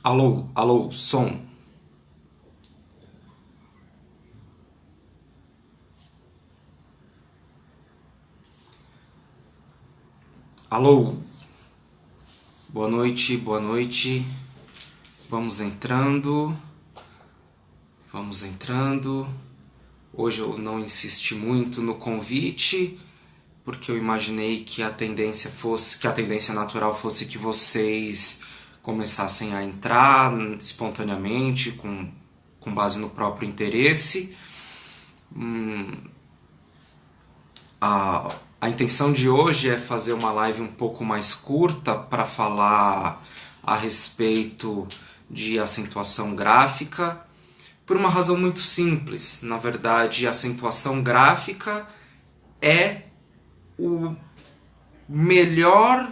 Alô, alô, som. Alô, boa noite, boa noite. Vamos entrando, vamos entrando. Hoje eu não insisti muito no convite, porque eu imaginei que a tendência natural fosse que vocês começassem a entrar espontaneamente, com base no próprio interesse. A intenção de hoje é fazer uma live um pouco mais curta para falar a respeito de acentuação gráfica, por uma razão muito simples. Na verdade, a acentuação gráfica é o melhor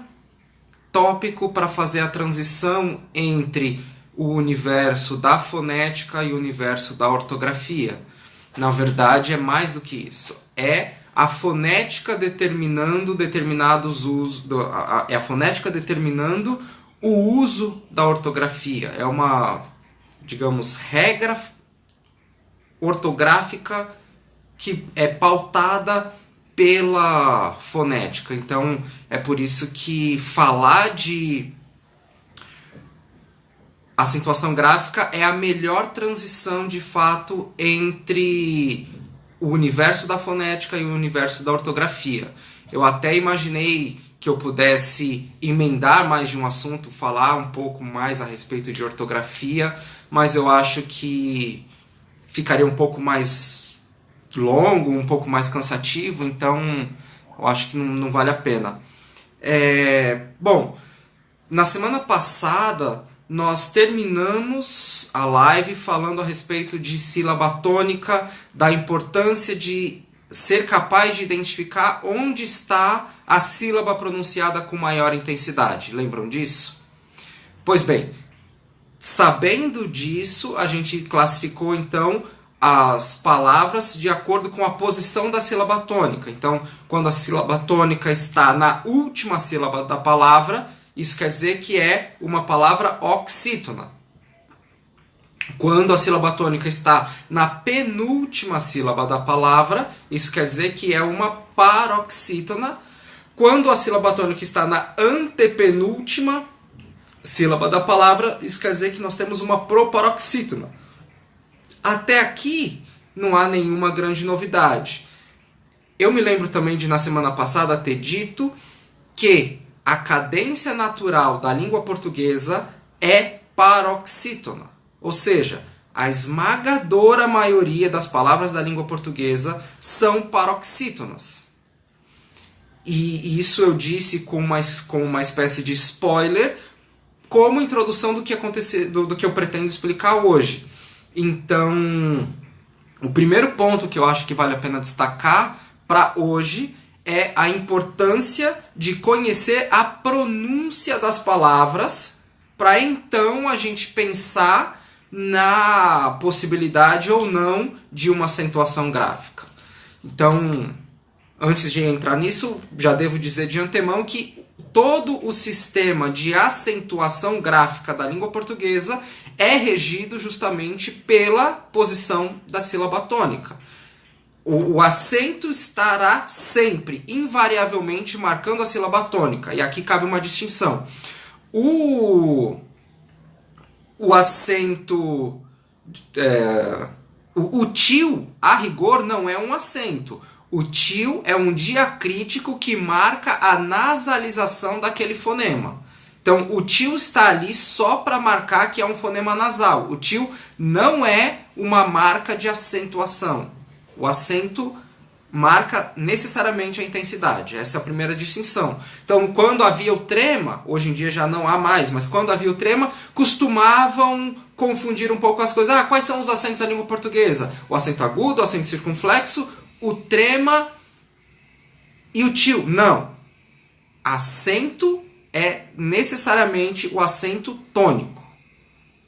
tópico para fazer a transição entre o universo da fonética e o universo da ortografia. Na verdade, é mais do que isso. É a fonética determinando determinados usos. É a fonética determinando o uso da ortografia. É uma, digamos, regra ortográfica que é pautada pela fonética. Então, é por isso que falar de acentuação gráfica é a melhor transição, de fato, entre o universo da fonética e o universo da ortografia. Eu até imaginei que eu pudesse emendar mais de um assunto, falar um pouco mais a respeito de ortografia, mas eu acho que ficaria um pouco mais longo, um pouco mais cansativo, então eu acho que não vale a pena. Bom, na semana passada nós terminamos a live falando a respeito de sílaba tônica, da importância de ser capaz de identificar onde está a sílaba pronunciada com maior intensidade. Lembram disso? Pois bem, sabendo disso, a gente classificou então as palavras de acordo com a posição da sílaba tônica. Então, quando a sílaba tônica está na última sílaba da palavra, isso quer dizer que é uma palavra oxítona. Quando a sílaba tônica está na penúltima sílaba da palavra, isso quer dizer que é uma paroxítona. Quando a sílaba tônica está na antepenúltima sílaba da palavra, isso quer dizer que nós temos uma proparoxítona. Até aqui não há nenhuma grande novidade. Eu me lembro também de, na semana passada, ter dito que a cadência natural da língua portuguesa é paroxítona. Ou seja, a esmagadora maioria das palavras da língua portuguesa são paroxítonas. E isso eu disse com uma espécie de spoiler, como introdução do que eu pretendo explicar hoje. Então, o primeiro ponto que eu acho que vale a pena destacar para hoje é a importância de conhecer a pronúncia das palavras, para então a gente pensar na possibilidade ou não de uma acentuação gráfica. Então, antes de entrar nisso, já devo dizer de antemão que todo o sistema de acentuação gráfica da língua portuguesa é regido justamente pela posição da sílaba tônica. O acento estará sempre, invariavelmente, marcando a sílaba tônica. E aqui cabe uma distinção. O acento... o tio, a rigor, não é um acento. O tio é um diacrítico que marca a nasalização daquele fonema. Então, o tio está ali só para marcar que é um fonema nasal. O tio não é uma marca de acentuação. O acento marca necessariamente a intensidade. Essa é a primeira distinção. Então, quando havia o trema, hoje em dia já não há mais, mas quando havia o trema, costumavam confundir um pouco as coisas. Quais são os acentos da língua portuguesa? O acento agudo, o acento circunflexo, o trema e o tio. Não. Acento é necessariamente o acento tônico.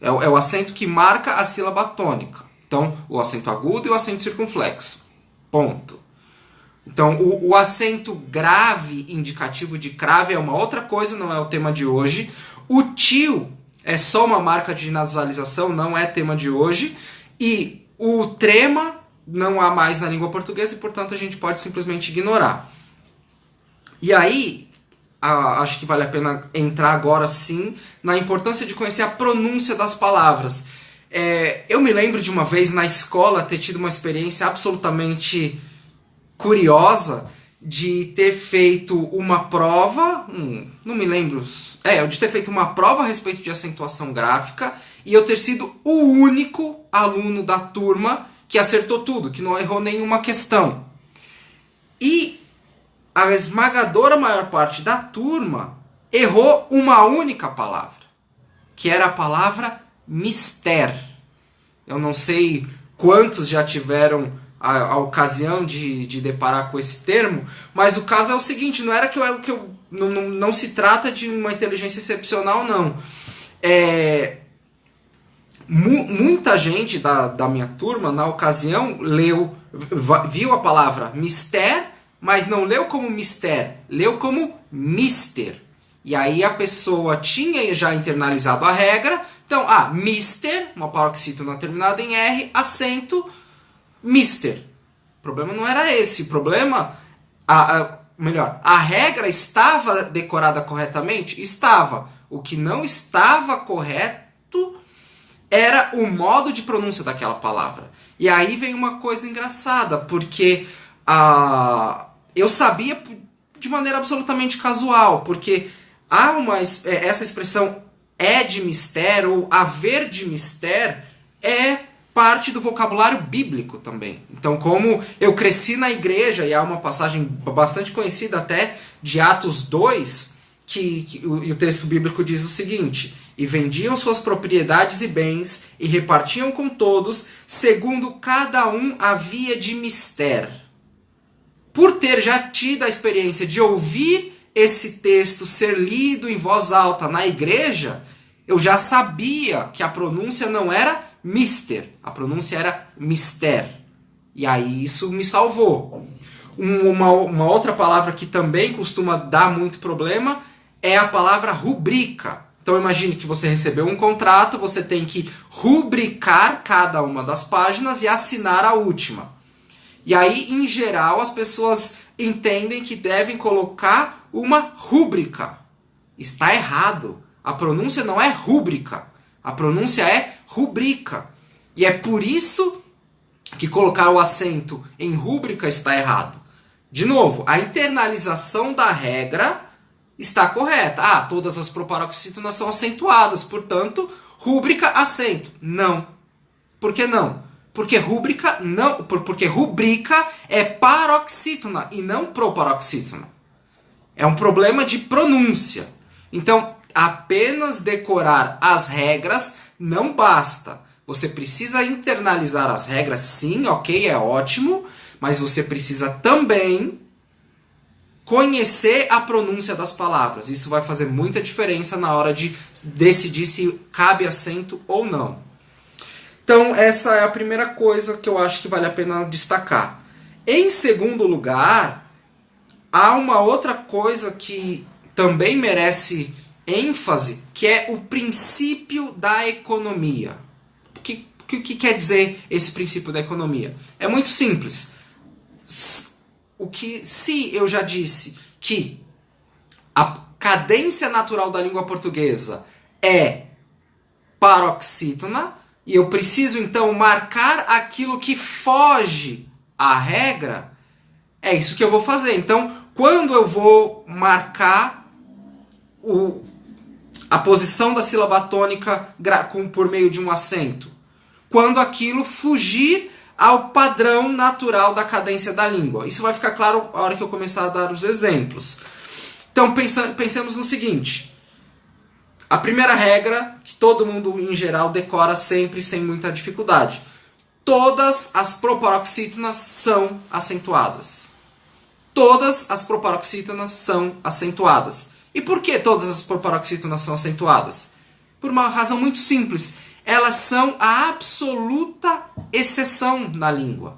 É o acento que marca a sílaba tônica. Então, o acento agudo e o acento circunflexo. Ponto. Então, o acento grave, indicativo de crave, é uma outra coisa, não é o tema de hoje. O tio é só uma marca de nasalização, não é tema de hoje. E o trema não há mais na língua portuguesa e, portanto, a gente pode simplesmente ignorar. E aí, acho que vale a pena entrar agora sim na importância de conhecer a pronúncia das palavras. Eu me lembro de uma vez na escola ter tido uma experiência absolutamente curiosa de ter feito uma prova, não me lembro, de ter feito uma prova a respeito de acentuação gráfica e eu ter sido o único aluno da turma que acertou tudo, que não errou nenhuma questão. E a esmagadora maior parte da turma errou uma única palavra, que era a palavra mister. Eu não sei quantos já tiveram a ocasião de deparar com esse termo, mas o caso é o seguinte, não era que eu não se trata de uma inteligência excepcional, não. Muita gente da minha turma, na ocasião, viu a palavra mister, mas não leu como mister, leu como mister. E aí a pessoa tinha já internalizado a regra, então, mister, uma paroxítona terminada em R, acento, mister. O problema não era esse, o problema, a regra estava decorada corretamente? Estava. O que não estava correto era o modo de pronúncia daquela palavra. E aí vem uma coisa engraçada, porque eu sabia de maneira absolutamente casual, porque há essa expressão é de mister ou haver de mister é parte do vocabulário bíblico também. Então, como eu cresci na igreja, e há uma passagem bastante conhecida até de Atos 2, que o texto bíblico diz o seguinte: e vendiam suas propriedades e bens, e repartiam com todos, segundo cada um havia de mister. Por ter já tido a experiência de ouvir esse texto ser lido em voz alta na igreja, eu já sabia que a pronúncia não era mister, a pronúncia era mister. E aí isso me salvou. Uma outra palavra que também costuma dar muito problema é a palavra rubrica. Então imagine que você recebeu um contrato, você tem que rubricar cada uma das páginas e assinar a última. E aí, em geral, as pessoas entendem que devem colocar uma rúbrica. Está errado. A pronúncia não é rúbrica. A pronúncia é rubrica. E é por isso que colocar o acento em rúbrica está errado. De novo, a internalização da regra está correta. Todas as proparoxítonas são acentuadas, portanto, rúbrica, acento. Não. Por que não? Porque rubrica é paroxítona e não proparoxítona. É um problema de pronúncia. Então, apenas decorar as regras não basta. Você precisa internalizar as regras, sim, ok, é ótimo, mas você precisa também conhecer a pronúncia das palavras. Isso vai fazer muita diferença na hora de decidir se cabe acento ou não. Então, essa é a primeira coisa que eu acho que vale a pena destacar. Em segundo lugar, há uma outra coisa que também merece ênfase, que é o princípio da economia. O que quer dizer esse princípio da economia? É muito simples. Se eu já disse que a cadência natural da língua portuguesa é paroxítona, e eu preciso, então, marcar aquilo que foge à regra, é isso que eu vou fazer. Então, quando eu vou marcar a posição da sílaba tônica por meio de um acento? Quando aquilo fugir ao padrão natural da cadência da língua. Isso vai ficar claro a hora que eu começar a dar os exemplos. Então, pensemos no seguinte. A primeira regra, que todo mundo em geral decora sempre sem muita dificuldade. Todas as proparoxítonas são acentuadas. Todas as proparoxítonas são acentuadas. E por que todas as proparoxítonas são acentuadas? Por uma razão muito simples. Elas são a absoluta exceção na língua.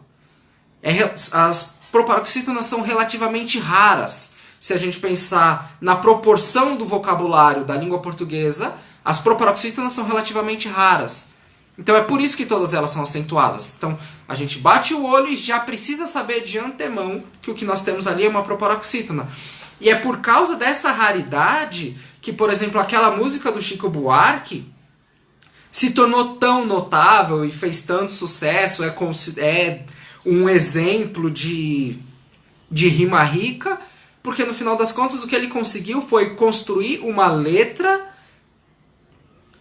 As proparoxítonas são relativamente raras. Se a gente pensar na proporção do vocabulário da língua portuguesa, As proparoxítonas são relativamente raras. Então é por isso que todas elas são acentuadas. Então a gente bate o olho e já precisa saber de antemão que o que nós temos ali é uma proparoxítona. E é por causa dessa raridade que, por exemplo, aquela música do Chico Buarque se tornou tão notável e fez tanto sucesso, é um exemplo de rima rica, porque no final das contas o que ele conseguiu foi construir uma letra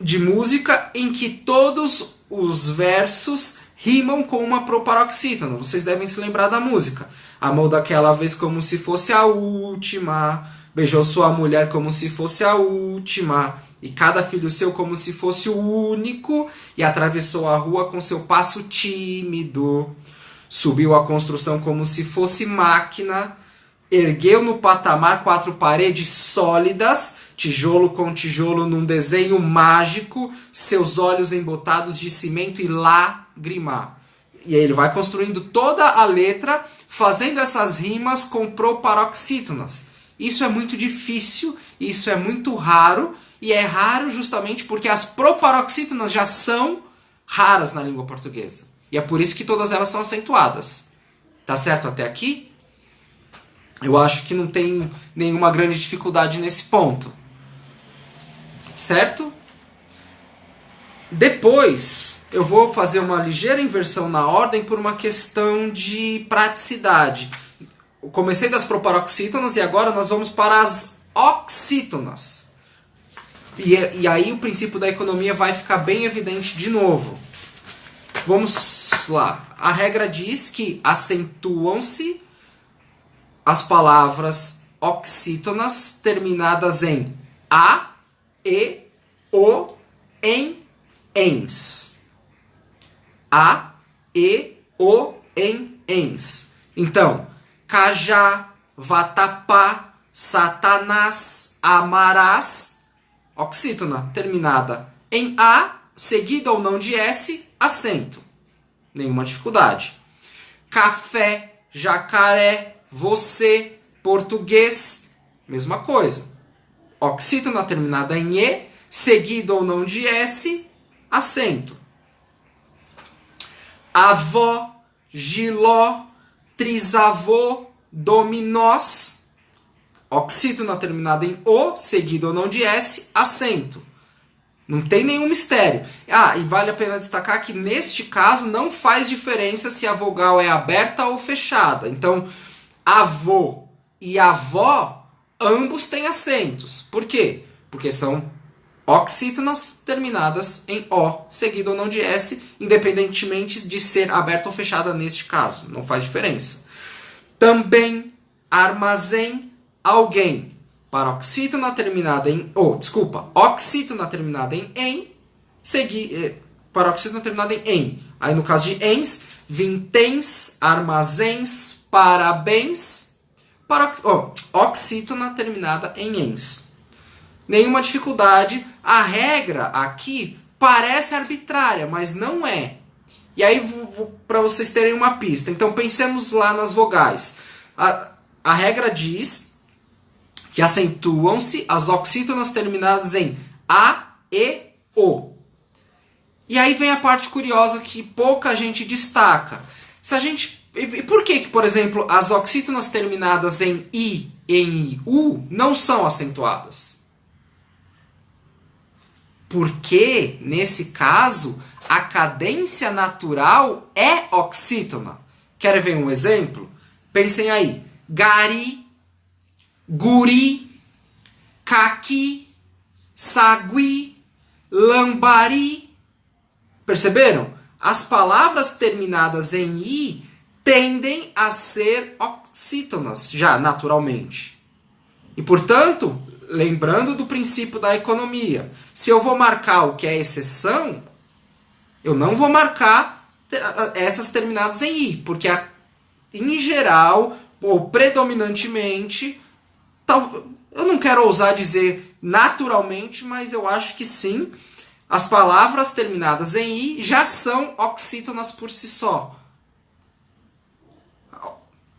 de música em que todos os versos rimam com uma proparoxítona. Vocês devem se lembrar da música. Amou daquela vez como se fosse a última, beijou sua mulher como se fosse a última, e cada filho seu como se fosse o único, e atravessou a rua com seu passo tímido. Subiu a construção como se fosse máquina, ergueu no patamar 4 paredes sólidas, tijolo com tijolo num desenho mágico, seus olhos embotados de cimento e lágrima. E aí ele vai construindo toda a letra, fazendo essas rimas com proparoxítonas. Isso é muito difícil, isso é muito raro, e é raro justamente porque as proparoxítonas já são raras na língua portuguesa. E é por isso que todas elas são acentuadas. Tá certo até aqui? Eu acho que não tem nenhuma grande dificuldade nesse ponto. Certo? Depois, eu vou fazer uma ligeira inversão na ordem por uma questão de praticidade. Eu comecei das proparoxítonas e agora nós vamos para as oxítonas. E aí o princípio da economia vai ficar bem evidente de novo. Vamos lá. A regra diz que acentuam-se as palavras oxítonas terminadas em a, e, o, em, ens. A, e, o, em, ens. Então, cajá, vatapá, satanás, amarás, oxítona terminada em a, seguida ou não de s, acento. Nenhuma dificuldade. Café, jacaré, você, português, mesma coisa. Oxítona terminada em e, seguido ou não de s, acento. Avó, giló, trisavô, dominós, oxítona terminada em o, seguido ou não de s, acento. Não tem nenhum mistério. E vale a pena destacar que neste caso não faz diferença se a vogal é aberta ou fechada. Então, avô e avó, ambos têm acentos. Por quê? Porque são oxítonas terminadas em o, seguido ou não de s, independentemente de ser aberta ou fechada neste caso. Não faz diferença. Também, armazém, alguém. Paroxítona terminada em oxítona terminada em, paroxítona terminada em em. Aí no caso de ens, vinténs, armazéns, parabéns, oxítona terminada em ens. Nenhuma dificuldade. A regra aqui parece arbitrária, mas não é. E aí, para vocês terem uma pista. Então, pensemos lá nas vogais. A regra diz que acentuam-se as oxítonas terminadas em a, e, o. E aí vem a parte curiosa que pouca gente destaca. E por que, por exemplo, as oxítonas terminadas em i, em u não são acentuadas? Porque, nesse caso, a cadência natural é oxítona. Querem ver um exemplo? Pensem aí. Gari, guri, caqui, sagui, lambari. Perceberam? As palavras terminadas em i tendem a ser oxítonas, já naturalmente. E, portanto, lembrando do princípio da economia, se eu vou marcar o que é exceção, eu não vou marcar essas terminadas em i, porque em geral, ou predominantemente, eu não quero ousar dizer naturalmente, mas eu acho que sim, as palavras terminadas em i já são oxítonas por si só.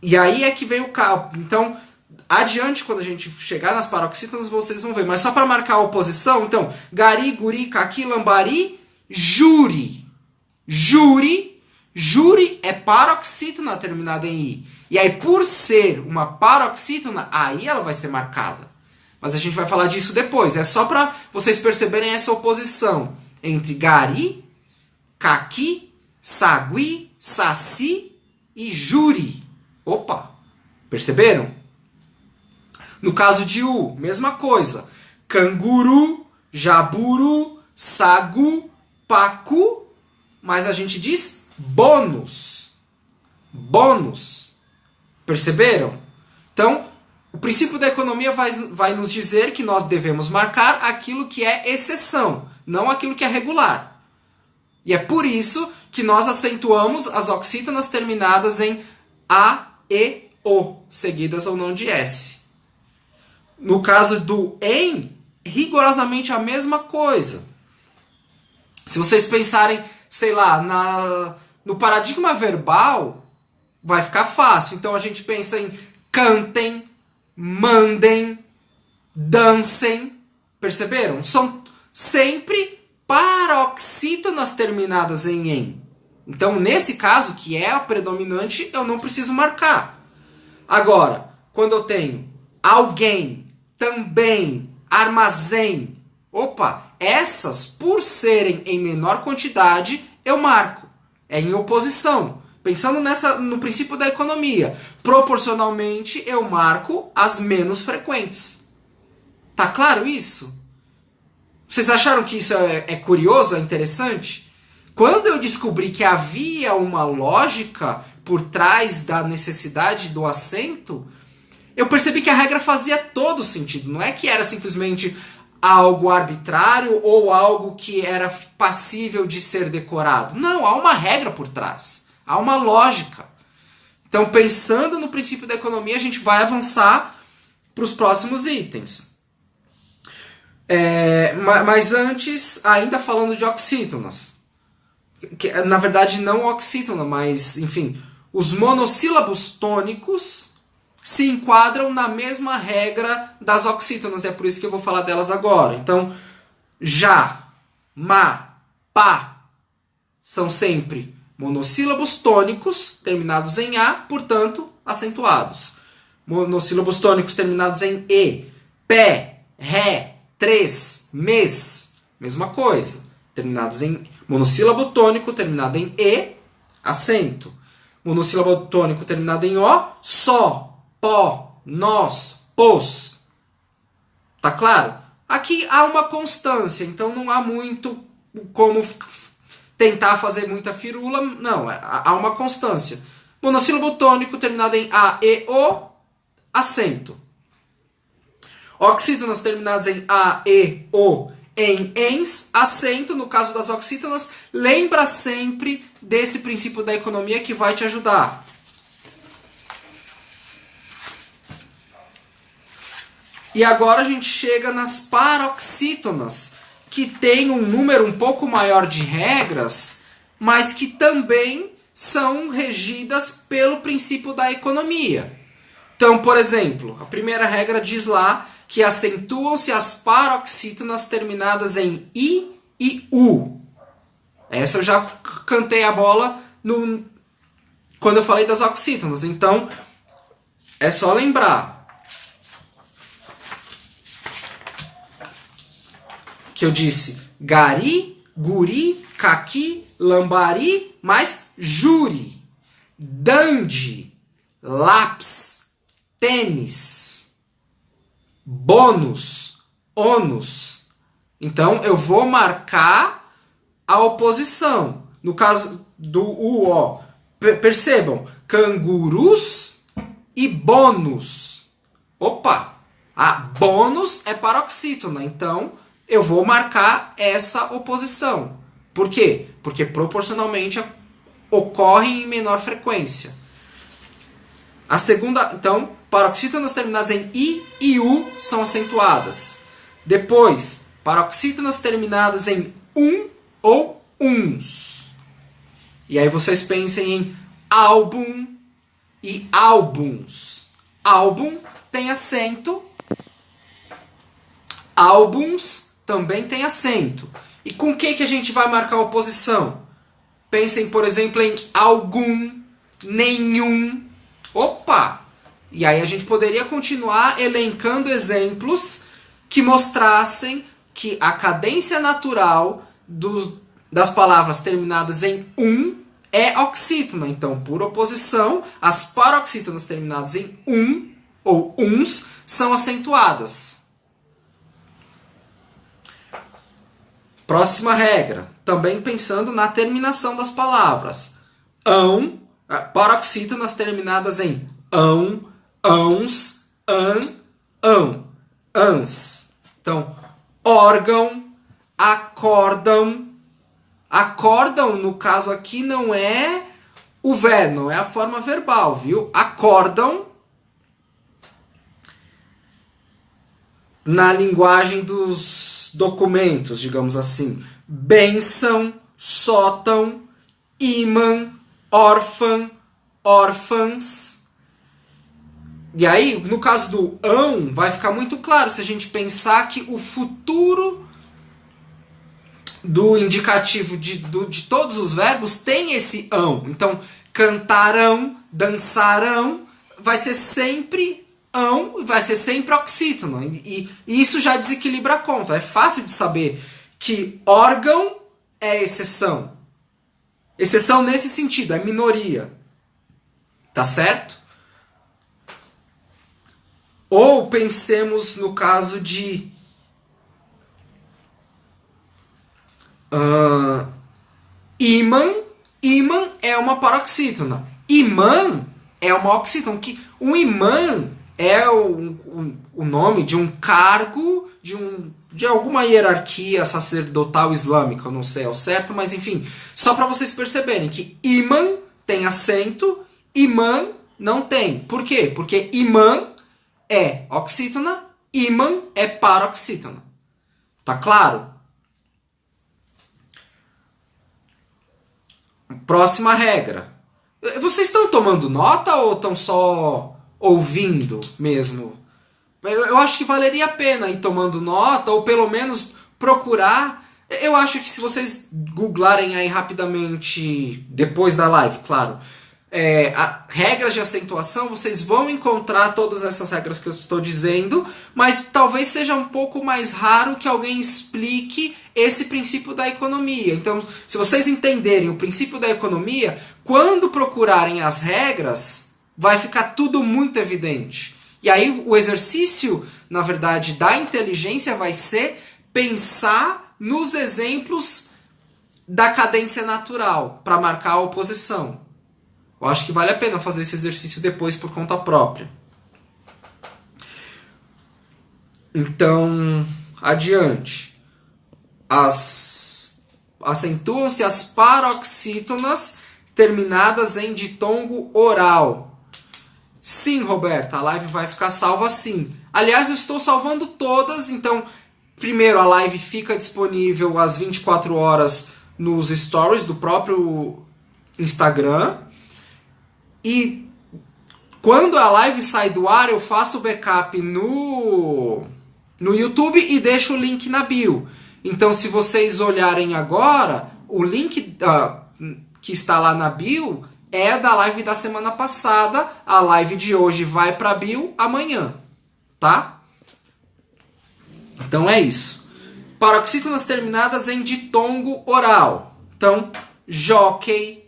E aí é que vem o cálculo. Então, Adiante, quando a gente chegar nas paroxítonas, vocês vão ver. Mas só para marcar a oposição, então, gari, guri, caqui, lambari, juri. Juri. Juri é paroxítona terminada em i. E aí, por ser uma paroxítona, aí ela vai ser marcada. Mas a gente vai falar disso depois. É só para vocês perceberem essa oposição entre gari, caqui, sagui, saci e juri. Opa! Perceberam? No caso de u, mesma coisa. Canguru, jaburu, sagu, pacu, mas a gente diz bônus. Bônus. Perceberam? Então, o princípio da economia vai nos dizer que nós devemos marcar aquilo que é exceção, não aquilo que é regular. E é por isso que nós acentuamos as oxítonas terminadas em A, E, O, seguidas ou não de S. No caso do em, rigorosamente a mesma coisa. Se vocês pensarem, sei lá, no paradigma verbal, vai ficar fácil. Então a gente pensa em cantem, mandem, dancem. Perceberam? São sempre paroxítonas terminadas em. Então, nesse caso, que é a predominante, eu não preciso marcar. Agora, quando eu tenho alguém, também, armazém, opa, essas, por serem em menor quantidade, eu marco. É em oposição. Pensando no princípio da economia, proporcionalmente eu marco as menos frequentes. Tá claro isso? Vocês acharam que isso é curioso, é interessante? Quando eu descobri que havia uma lógica por trás da necessidade do acento, eu percebi que a regra fazia todo sentido. Não é que era simplesmente algo arbitrário ou algo que era passível de ser decorado. Não, há uma regra por trás. Há uma lógica. Então, pensando no princípio da economia, a gente vai avançar para os próximos itens. Mas antes, ainda falando de oxítonas. Que, na verdade, não oxítona, mas, enfim, os monossílabos tônicos se enquadram na mesma regra das oxítonas. É por isso que eu vou falar delas agora. Então, já, ma, pá, são sempre monossílabos tônicos terminados em A, portanto, acentuados. Monossílabos tônicos terminados em E, pé, ré, três, mes, mesma coisa. Terminados em monossílabo tônico terminado em E, acento. Monossílabo tônico terminado em O, só, pó, nós, pos. Tá claro? Aqui há uma constância, então não há muito como tentar fazer muita firula. Não, há uma constância. Monossílabo tônico terminado em A, E, O, acento. Oxítonas terminadas em A, E, O, em ens, acento. No caso das oxítonas, lembra sempre desse princípio da economia que vai te ajudar. E agora a gente chega nas paroxítonas, que tem um número um pouco maior de regras, mas que também são regidas pelo princípio da economia. Então, por exemplo, a primeira regra diz lá que acentuam-se as paroxítonas terminadas em I e U. Essa eu já cantei a bola quando eu falei das oxítonas. Então, é só lembrar que eu disse gari, guri, caqui, lambari, mais juri, dande, lápis, tênis, bônus, ônus. Então, eu vou marcar a oposição. No caso do U, percebam, cangurus e bônus. Opa! Bônus é paroxítona, então eu vou marcar essa oposição. Por quê? Porque proporcionalmente ocorrem em menor frequência. A segunda, então, paroxítonas terminadas em I e U são acentuadas. Depois, paroxítonas terminadas em ou uns. E aí vocês pensem em álbum e álbuns. Álbum tem acento. Álbuns também tem acento. E com o que a gente vai marcar a oposição? Pensem, por exemplo, em algum, nenhum. Opa! E aí a gente poderia continuar elencando exemplos que mostrassem que a cadência natural das palavras terminadas em é oxítona. Então, por oposição, as paroxítonas terminadas em ou uns são acentuadas. Próxima regra, também pensando na terminação das palavras. Paroxítonas terminadas em ãos, ans. Então, órgão, acordam. Acordam, no caso aqui, não é o verbo, não é a forma verbal, viu? Acordam na linguagem dos documentos, digamos assim. Bênção, sótão, ímã, órfã, órfãs. E aí, no caso do vai ficar muito claro se a gente pensar que o futuro do indicativo de todos os verbos tem esse ão. Então, cantarão, dançarão, vai ser sempre vai ser sempre oxítono. E isso já desequilibra a conta. É fácil de saber que órgão é exceção. Exceção nesse sentido, é minoria. Tá certo? Ou pensemos no caso de ímã. Ímã é uma paroxítona. Imã é uma oxítona. Um imã é o nome de um cargo de alguma hierarquia sacerdotal islâmica, eu não sei ao certo, mas enfim, só para vocês perceberem que imã tem acento, imã não tem. Por quê? Porque imã é oxítona, ímã é paroxítona. Tá claro? Próxima regra. Vocês estão tomando nota ou estão só ouvindo mesmo? Eu acho que valeria a pena ir tomando nota ou pelo menos procurar. Eu acho que se vocês googlarem aí rapidamente, depois da live, claro, regras de acentuação, vocês vão encontrar todas essas regras que eu estou dizendo, mas talvez seja um pouco mais raro que alguém explique esse princípio da economia. Então, se vocês entenderem o princípio da economia, quando procurarem as regras, vai ficar tudo muito evidente. E aí o exercício, na verdade, da inteligência vai ser pensar nos exemplos da cadência natural para marcar a oposição. Eu acho que vale a pena fazer esse exercício depois por conta própria. Então, adiante. Acentuam-se as paroxítonas terminadas em ditongo oral. Sim, Roberta, a live vai ficar salva assim. Aliás, eu estou salvando todas, então, primeiro, a live fica disponível às 24 horas nos stories do próprio Instagram. E quando a live sai do ar, eu faço o backup no YouTube e deixo o link na bio. Então, se vocês olharem agora, o link que está lá na bio é da live da semana passada. A live de hoje vai para a bio amanhã, tá? Então é isso. Paroxítonas terminadas em ditongo oral. Então, jockey,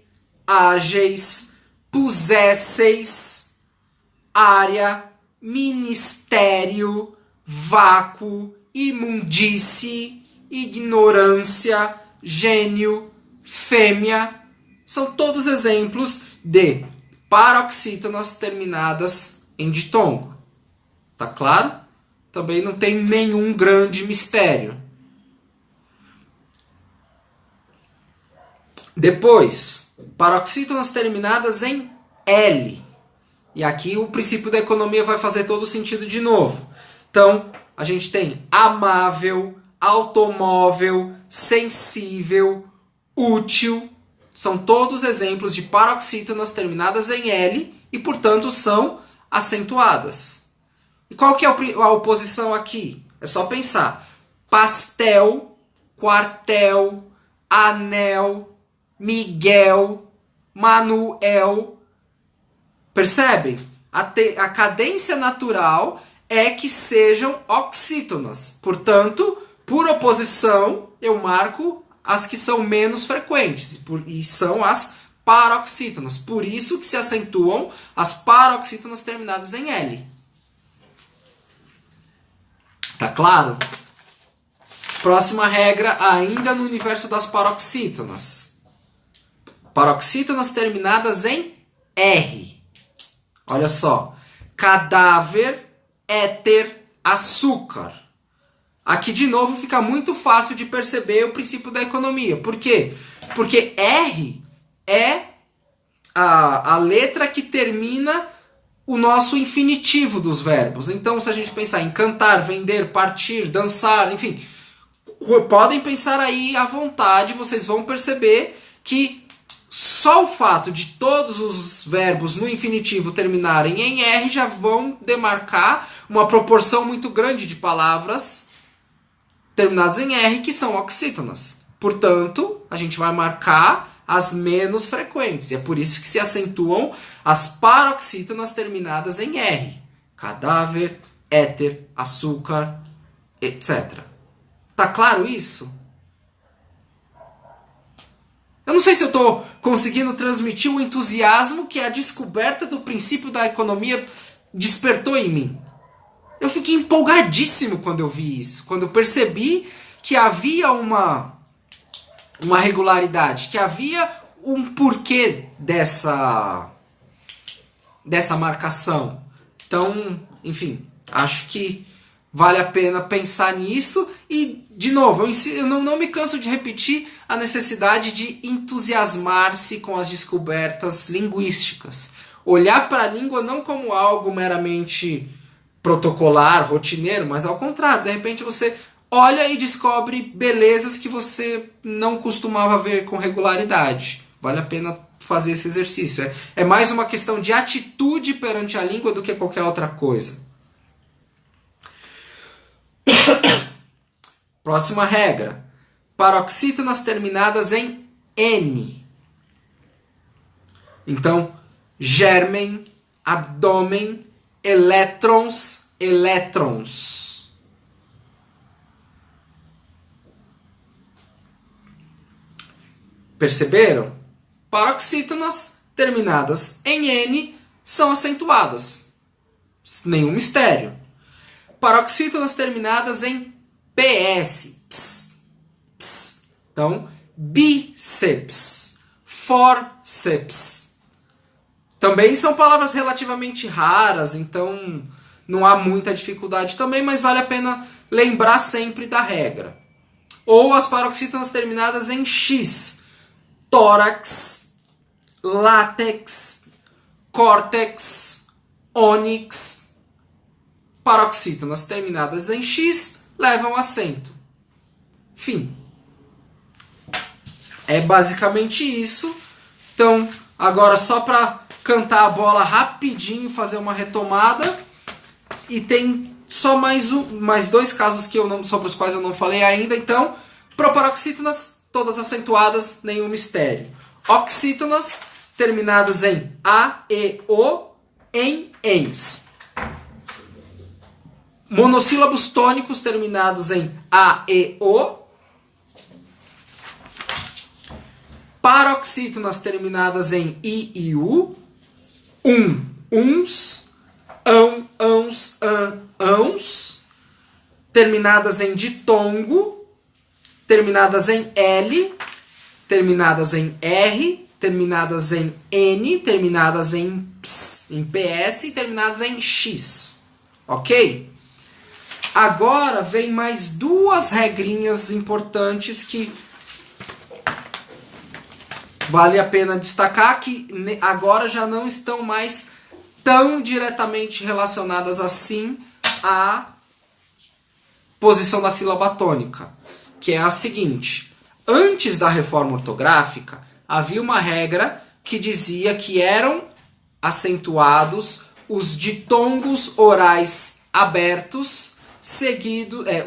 ágeis, pusesseis, área, ministério, vácuo, imundície, ignorância, gênio, fêmea. São todos exemplos de paroxítonas terminadas em ditongo. Tá claro? Também não tem nenhum grande mistério. Depois, paroxítonas terminadas em L. E aqui o princípio da economia vai fazer todo sentido de novo. Então, a gente tem amável, automóvel, sensível, útil. São todos exemplos de paroxítonas terminadas em L e, portanto, são acentuadas. E qual que é a oposição aqui? É só pensar. Pastel, quartel, anel, Miguel, Manuel. Percebem? A cadência natural é que sejam oxítonas. Portanto, por oposição, eu marco as que são menos frequentes. E são as paroxítonas. Por isso que se acentuam as paroxítonas terminadas em L. Tá claro? Próxima regra, ainda no universo das paroxítonas. Paroxítonas terminadas em R. Olha só. Cadáver, éter, açúcar. Aqui, de novo, fica muito fácil de perceber o princípio da economia. Por quê? Porque R é a letra que termina o nosso infinitivo dos verbos. Então, se a gente pensar em cantar, vender, partir, dançar, enfim, podem pensar aí à vontade, vocês vão perceber que só o fato de todos os verbos no infinitivo terminarem em R já vão demarcar uma proporção muito grande de palavras terminadas em R que são oxítonas. Portanto, a gente vai marcar as menos frequentes. E é por isso que se acentuam as paroxítonas terminadas em R. Cadáver, éter, açúcar, etc. Tá claro isso? Eu não sei se eu estou conseguindo transmitir o entusiasmo que a descoberta do princípio da economia despertou em mim. Eu fiquei empolgadíssimo quando eu vi isso. Quando eu percebi que havia uma regularidade, que havia um porquê dessa marcação. Então, enfim, acho que vale a pena pensar nisso. E, de novo, eu não me canso de repetir a necessidade de entusiasmar-se com as descobertas linguísticas. Olhar para a língua não como algo meramente protocolar, rotineiro, mas ao contrário, de repente você olha e descobre belezas que você não costumava ver com regularidade. Vale a pena fazer esse exercício. É mais uma questão de atitude perante a língua do que qualquer outra coisa. Próxima regra. Paroxítonas terminadas em N. Então, germen, abdômen, elétrons, elétrons. Perceberam? Paroxítonas terminadas em N são acentuadas. Nenhum mistério. Paroxítonas terminadas em PS. Ps, ps. Então, bíceps, forceps. Também são palavras relativamente raras, então não há muita dificuldade também, mas vale a pena lembrar sempre da regra. Ou as paroxítonas terminadas em X. Tórax, látex, córtex, ônix. Paroxítonas terminadas em X levam acento. Fim. É basicamente isso. Então, agora só para cantar a bola rapidinho, fazer uma retomada. E tem só mais dois casos sobre os quais eu não falei ainda. Então, proparoxítonas, todas acentuadas, nenhum mistério. Oxítonas, terminadas em A, E, O, em ENS. Monossílabos tônicos terminados em A, E, O. Paroxítonas terminadas em I e U. Uns. Ãos, ãos. Terminadas em ditongo. Terminadas em L. Terminadas em R. Terminadas em N. Terminadas em ps, em PS. E terminadas em X. Ok? Agora vem mais duas regrinhas importantes que vale a pena destacar, que agora já não estão mais tão diretamente relacionadas assim à posição da sílaba tônica, que é a seguinte: antes da reforma ortográfica, havia uma regra que dizia que eram acentuados os ditongos orais abertos,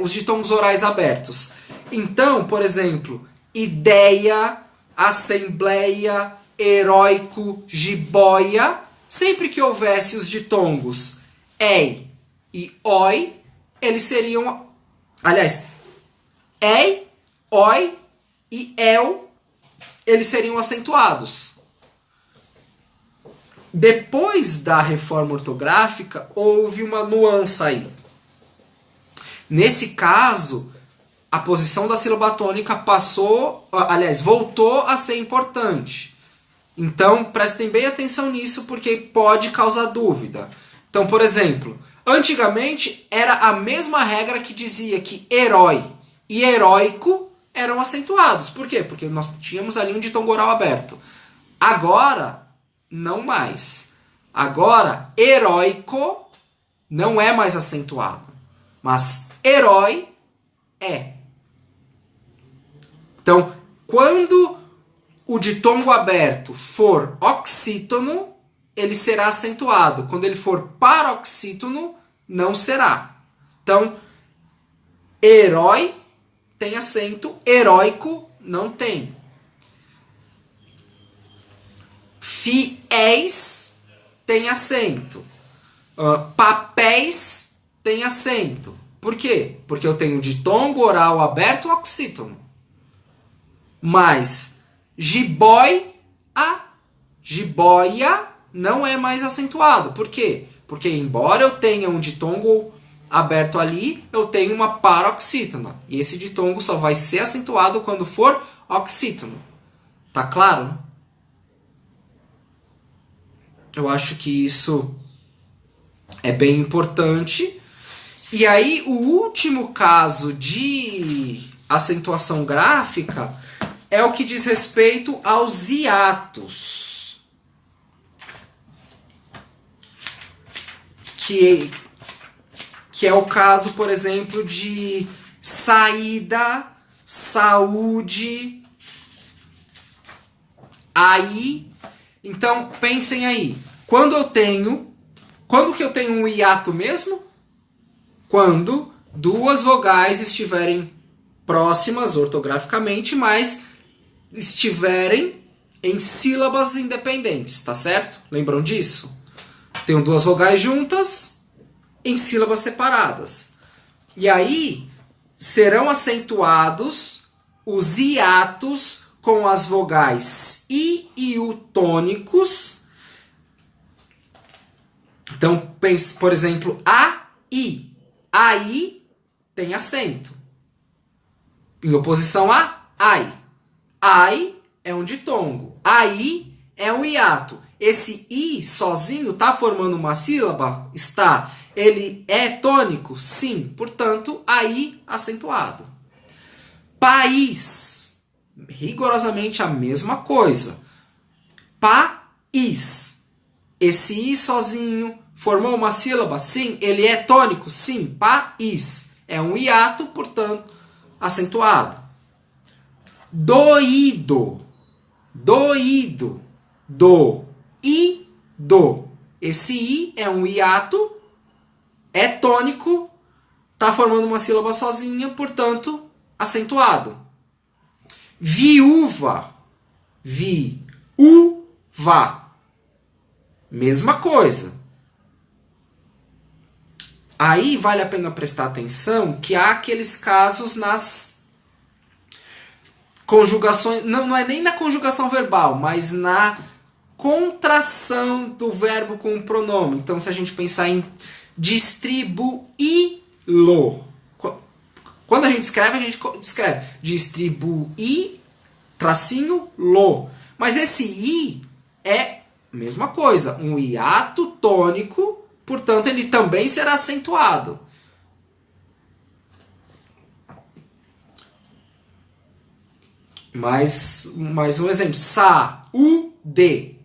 os ditongos orais abertos. Então, por exemplo, ideia, assembleia, heróico, jiboia, sempre que houvesse os ditongos ei e oi, eles seriam, aliás, ei, oi e el, eles seriam acentuados. Depois da reforma ortográfica, houve uma nuance aí. Nesse caso, a posição da sílaba tônica voltou a ser importante. Então, prestem bem atenção nisso, porque pode causar dúvida. Então, por exemplo, antigamente era a mesma regra que dizia que herói e heróico eram acentuados. Por quê? Porque nós tínhamos ali um ditongo oral aberto. Agora, não mais. Agora, heróico não é mais acentuado, mas herói é. Então, quando o ditongo aberto for oxítono, ele será acentuado. Quando ele for paroxítono, não será. Então, herói tem acento, heróico não tem. Fiéis tem acento. Papéis tem acento. Por quê? Porque eu tenho ditongo oral aberto oxítono. Mas jiboia não é mais acentuado. Por quê? Porque embora eu tenha um ditongo aberto ali, eu tenho uma paroxítona. E esse ditongo só vai ser acentuado quando for oxítono. Tá claro, né? Eu acho que isso é bem importante. E aí, o último caso de acentuação gráfica é o que diz respeito aos hiatos. Que é o caso, por exemplo, de saída, saúde, aí. Então, pensem aí. Quando que eu tenho um hiato mesmo? Quando duas vogais estiverem próximas ortograficamente, mas estiverem em sílabas independentes, tá certo? Lembram disso? Tenho duas vogais juntas em sílabas separadas. E aí serão acentuados os hiatos com as vogais I e U tônicos. Então, pense, por exemplo, AI. AI tem acento. Em oposição a ai. Ai é um ditongo. Ai é um hiato. Esse I sozinho está formando uma sílaba? Está. Ele é tônico? Sim. Portanto, AI acentuado. País. Rigorosamente a mesma coisa. País. Esse I sozinho formou uma sílaba? Sim. Ele é tônico? Sim. País. É um hiato, portanto, acentuado. Doído. Doído. Do. I. Do. Esse I é um hiato, é tônico, está formando uma sílaba sozinha, portanto, acentuado. Viúva. Vi-u-va. Mesma coisa. Aí vale a pena prestar atenção que há aqueles casos nas conjugações, não é nem na conjugação verbal, mas na contração do verbo com o pronome. Então, se a gente pensar em distribuí-lo, quando a gente escreve distribuí, tracinho, lo. Mas esse i é a mesma coisa, um hiato tônico, portanto, ele também será acentuado. Mais um exemplo. Saúde.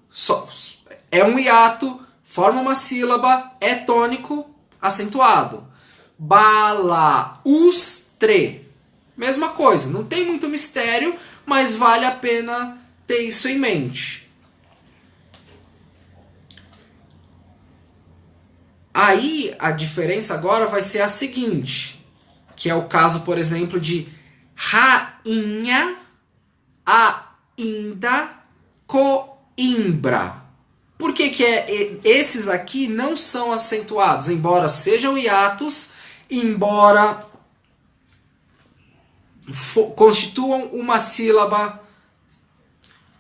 Saúde. É um hiato, forma uma sílaba, é tônico, acentuado. Balaustre. Mesma coisa, não tem muito mistério, mas vale a pena ter isso em mente. Aí a diferença agora vai ser a seguinte, que é o caso, por exemplo, de rainha, ainda, coimbra. Por que esses aqui não são acentuados, embora sejam hiatos, embora constituam uma sílaba?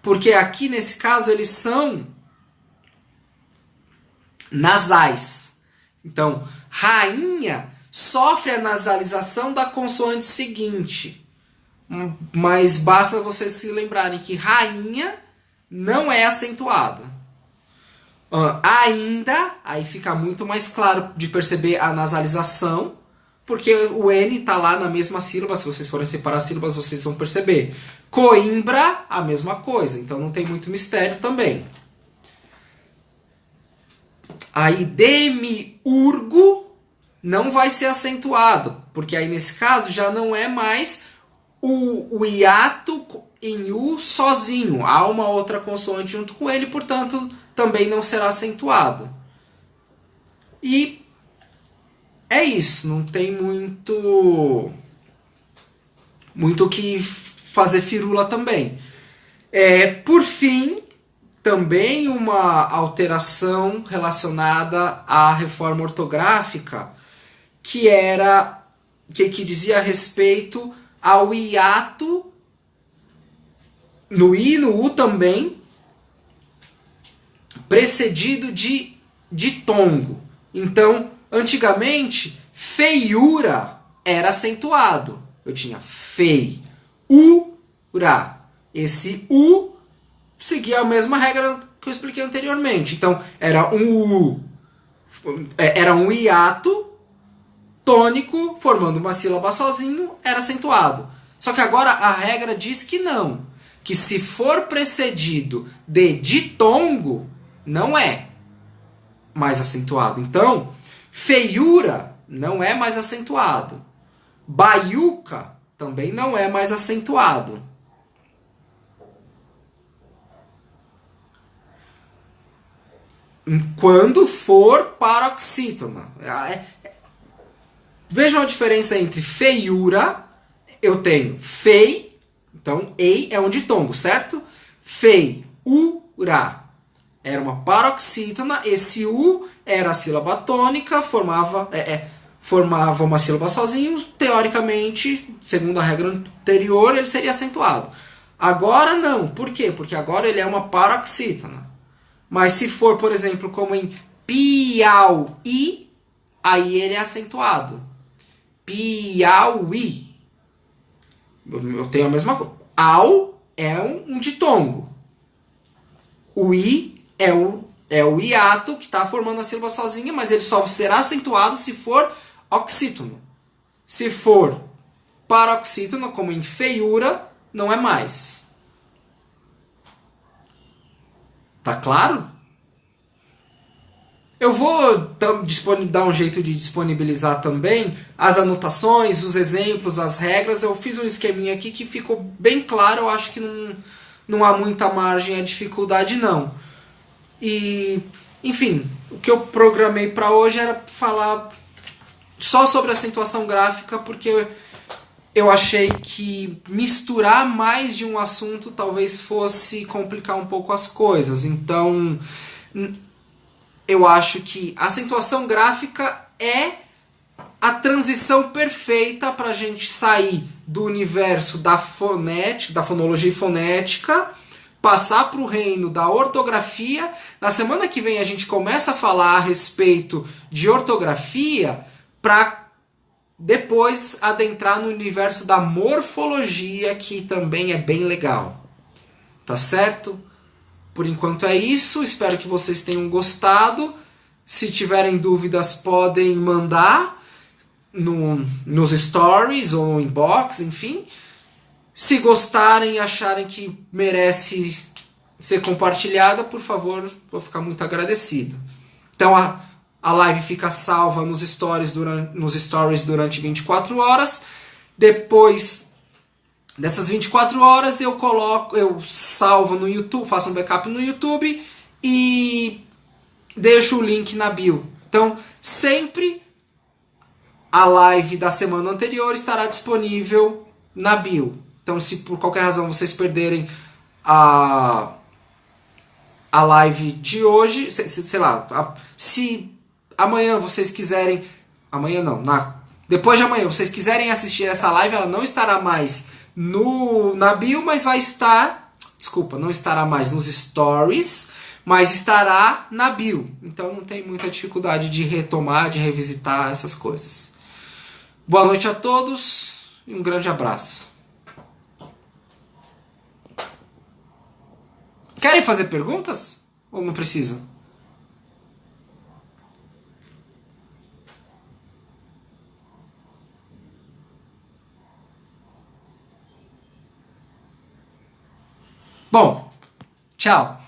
Porque aqui, nesse caso, eles são nasais. Então, rainha sofre a nasalização da consoante seguinte. Mas basta vocês se lembrarem que rainha não é acentuada. Ainda, aí fica muito mais claro de perceber a nasalização, porque o N está lá na mesma sílaba. Se vocês forem separar sílabas, vocês vão perceber. Coimbra, a mesma coisa. Então não tem muito mistério também. Aí demiurgo não vai ser acentuado, porque aí nesse caso já não é mais o hiato em U sozinho. Há uma outra consoante junto com ele, portanto também não será acentuado. E é isso, não tem muito o que fazer firula também. Por fim, também uma alteração relacionada à reforma ortográfica, que dizia respeito ao hiato no I e no U também, precedido de ditongo. Então, antigamente, feiura era acentuado. Eu tinha fei, ura. Esse U seguia a mesma regra que eu expliquei anteriormente. Então, era um hiato tônico, formando uma sílaba sozinho, era acentuado. Só que agora a regra diz que não. Que se for precedido de ditongo, não é mais acentuado. Então, feiura não é mais acentuado. Baiuca também não é mais acentuado. Quando for paroxítona. Vejam a diferença entre feiura, eu tenho fei, então ei é um ditongo, certo? Feiura era uma paroxítona, esse U era a sílaba tônica, formava uma sílaba sozinho, teoricamente, segundo a regra anterior, ele seria acentuado. Agora não, por quê? Porque agora ele é uma paroxítona. Mas se for, por exemplo, como em Piauí, aí ele é acentuado. Piauí. Eu tenho a mesma coisa. Au é um ditongo. O I é o hiato que está formando a sílaba sozinha, mas ele só será acentuado se for oxítono. Se for paroxítono, como em feiura, não é mais. Tá claro? Eu vou dar um jeito de disponibilizar também as anotações, os exemplos, as regras. Eu fiz um esqueminha aqui que ficou bem claro. Eu acho que não há muita margem à dificuldade, não. E, enfim, o que eu programei para hoje era falar só sobre acentuação gráfica, porque eu achei que misturar mais de um assunto talvez fosse complicar um pouco as coisas. Então, eu acho que a acentuação gráfica é a transição perfeita para a gente sair do universo da fonética, da fonologia e fonética, passar para o reino da ortografia. Na semana que vem a gente começa a falar a respeito de ortografia para depois adentrar no universo da morfologia, que também é bem legal. Tá certo? Por enquanto é isso. Espero que vocês tenham gostado. Se tiverem dúvidas, podem mandar nos stories ou no inbox, enfim. Se gostarem e acharem que merece ser compartilhada, por favor, vou ficar muito agradecido. Então a live fica salva nos stories durante 24 horas. Depois Dessas 24 horas eu salvo no YouTube, faço um backup no YouTube e deixo o link na bio. Então, sempre a live da semana anterior estará disponível na bio. Então, se por qualquer razão vocês perderem a, a live de hoje, sei lá, se amanhã vocês quiserem, amanhã não, depois de amanhã vocês quiserem assistir essa live, ela não estará mais na bio, mas vai estar, desculpa, não estará mais nos stories, mas estará na bio. Então não tem muita dificuldade de retomar, de revisitar essas coisas. Boa noite a todos e um grande abraço. Querem fazer perguntas? Ou não precisa? Bom, tchau.